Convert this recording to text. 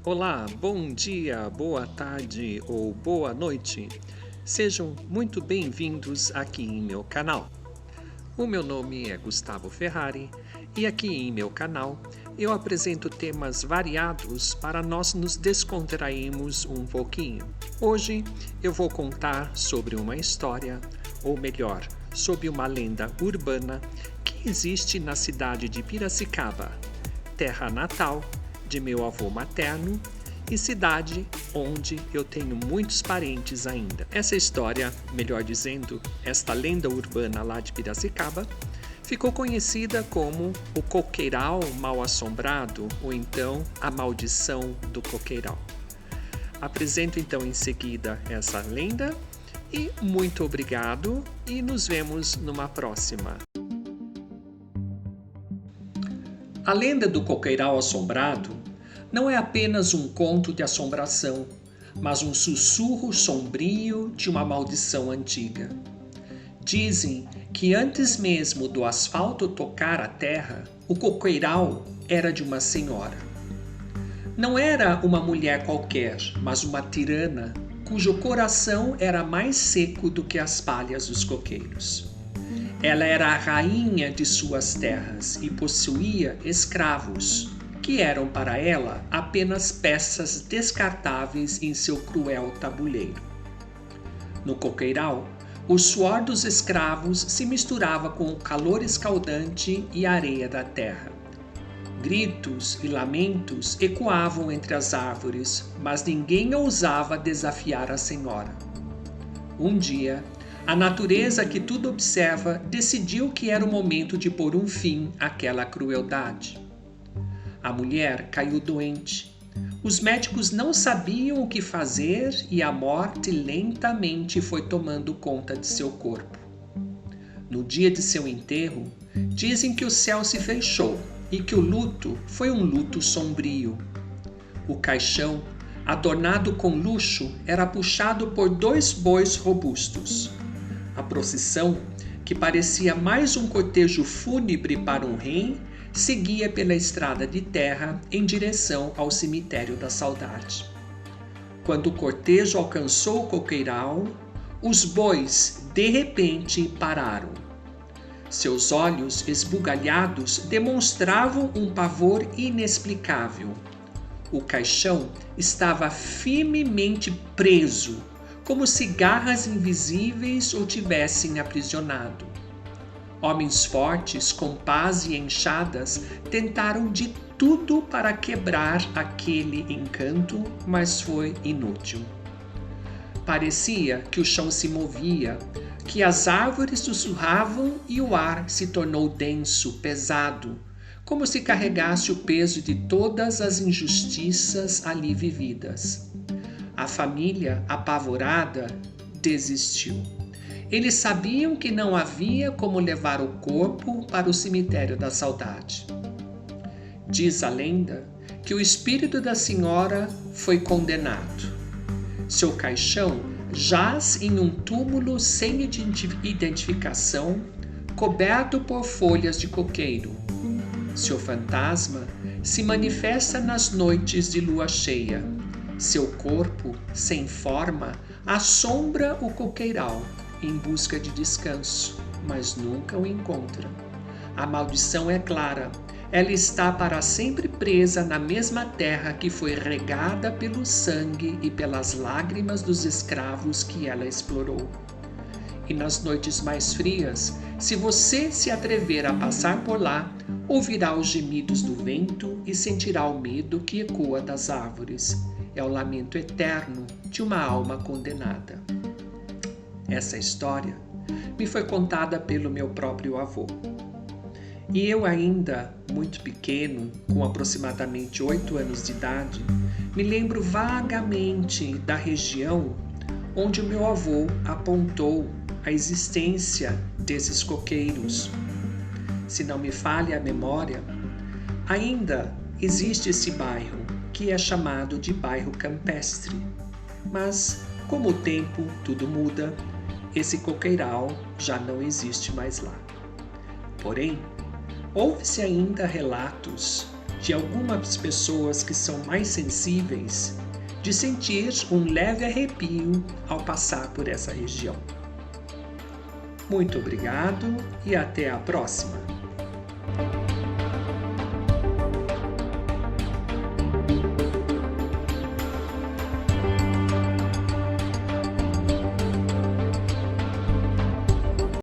Olá, bom dia, boa tarde ou boa noite. Sejam muito bem-vindos aqui em meu canal. O meu nome é Gustavo Ferrari e aqui em meu canal eu apresento temas variados para nós nos descontrairmos um pouquinho. Hoje eu vou contar sobre uma história, ou melhor, sobre uma lenda urbana que existe na cidade de Piracicaba, terra natal de meu avô materno e cidade onde eu tenho muitos parentes ainda. Essa história, melhor dizendo, esta lenda urbana lá de Piracicaba, ficou conhecida como o Coqueiral Mal-Assombrado ou então a Maldição do Coqueiral. Apresento então em seguida essa lenda e muito obrigado e nos vemos numa próxima. A lenda do Coqueiral Assombrado não é apenas um conto de assombração, mas um sussurro sombrio de uma maldição antiga. Dizem que antes mesmo do asfalto tocar a terra, o coqueiral era de uma senhora. Não era uma mulher qualquer, mas uma tirana, cujo coração era mais seco do que as palhas dos coqueiros. Ela era a rainha de suas terras e possuía escravos, que eram para ela apenas peças descartáveis em seu cruel tabuleiro. No coqueiral, o suor dos escravos se misturava com o calor escaldante e a areia da terra. Gritos e lamentos ecoavam entre as árvores, mas ninguém ousava desafiar a senhora. Um dia, a natureza que tudo observa decidiu que era o momento de pôr um fim àquela crueldade. A mulher caiu doente. Os médicos não sabiam o que fazer e a morte lentamente foi tomando conta de seu corpo. No dia de seu enterro, dizem que o céu se fechou e que o luto foi um luto sombrio. O caixão, adornado com luxo, era puxado por 2 bois robustos. A procissão, que parecia mais um cortejo fúnebre para um rei, seguia pela estrada de terra em direção ao cemitério da saudade. Quando o cortejo alcançou o coqueiral, os bois de repente pararam. Seus olhos esbugalhados demonstravam um pavor inexplicável. O caixão estava firmemente preso, como se garras invisíveis o tivessem aprisionado. Homens fortes, com pás e enxadas, tentaram de tudo para quebrar aquele encanto, mas foi inútil. Parecia que o chão se movia, que as árvores sussurravam e o ar se tornou denso, pesado, como se carregasse o peso de todas as injustiças ali vividas. A família, apavorada, desistiu. Eles sabiam que não havia como levar o corpo para o cemitério da saudade. Diz a lenda que o espírito da senhora foi condenado. Seu caixão jaz em um túmulo sem identificação, coberto por folhas de coqueiro. Seu fantasma se manifesta nas noites de lua cheia. Seu corpo, sem forma, assombra o coqueiral em busca de descanso, mas nunca o encontra. A maldição é clara. Ela está para sempre presa na mesma terra que foi regada pelo sangue e pelas lágrimas dos escravos que ela explorou. E nas noites mais frias, se você se atrever a passar por lá, ouvirá os gemidos do vento e sentirá o medo que ecoa das árvores. É o lamento eterno de uma alma condenada. Essa história me foi contada pelo meu próprio avô. E eu ainda, muito pequeno, com aproximadamente 8 anos de idade, me lembro vagamente da região onde o meu avô apontou a existência desses coqueiros. Se não me falha a memória, ainda existe esse bairro, que é chamado de bairro campestre. Mas, como o tempo tudo muda, esse coqueiral já não existe mais lá. Porém, ouve-se ainda relatos de algumas pessoas que são mais sensíveis de sentir um leve arrepio ao passar por essa região. Muito obrigado e até a próxima!